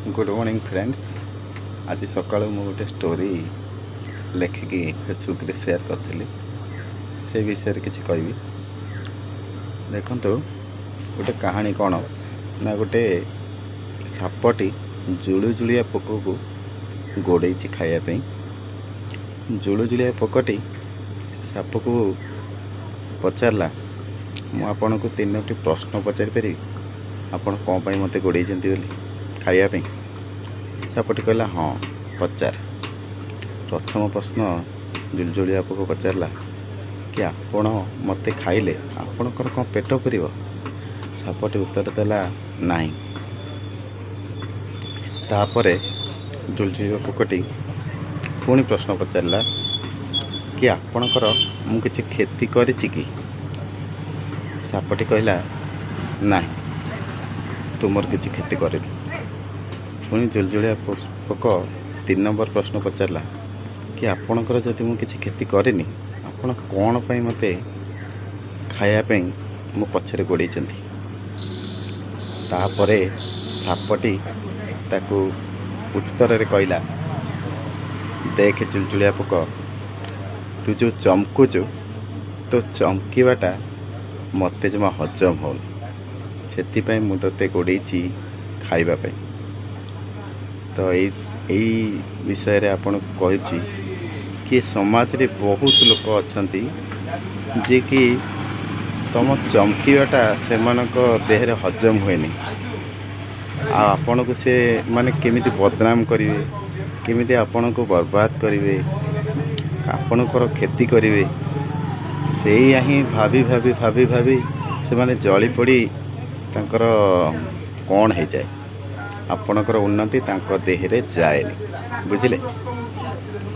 Good morning friends. आज सकाल मु गोटे स्टोरी लेखिकी फेसबुक रे शेयर करी से विषय किसी कहबी। देखो गोटे कहानी कौन ना गोटे सापटी जुलुजुलिया पोक को गोड़े खायापी। जुलुजुलिया पोकटी साप को पचारा मु आपन को 3टी प्रश्न पचारि पारि आपण कौन पाई मते गोड़े खायापी। सापटी कहला हाँ पचार। प्रथम प्रश्न जुलजुलिया पोक पचारा कि आपण मते खाइले आपणकर कौन पेट पुर। सापटी उत्तर देला नहीं। तापरे जुलजुलिया पोकटी पुणी प्रश्न पचारा कि आपणकर मु किछि क्षति करिछि कि। सापटी कहला नहीं तुमर किछि क्षति करेनि। पुणी जुलजुलिया पोक 3 नंबर प्रश्न पचारा कि आपणकर जदि मु किछि क्षति करेनि आपण कौन पाई मते खायापी मो पछरे गोड़ेइछन्ति। तापरे सापटी ताकू उत्तर रे कहला देख जुलजुलिया पोक तू जो चमकुचु तो चमकीवाटा मते जमा हजम हो से मु तते गोड़ेइछि खाइबा पाई। तो यही विषय रे आपण कहूँ कि समाज रे बहुत लोक अछंती जे कि तुम चमकीवाटा से देह रे हजम हुएनी। आपण को से माने केमिति बदनाम करिवे, केमिति आपण को बर्बाद करिवे, आपणकर क्षति करिवे से ही भाभी भाभी भाभी भाभी से माने जली पड़ी तांकर कौन हो जाए। आपणकर उन्नति तांको देह रे जाएनी। बुझिले।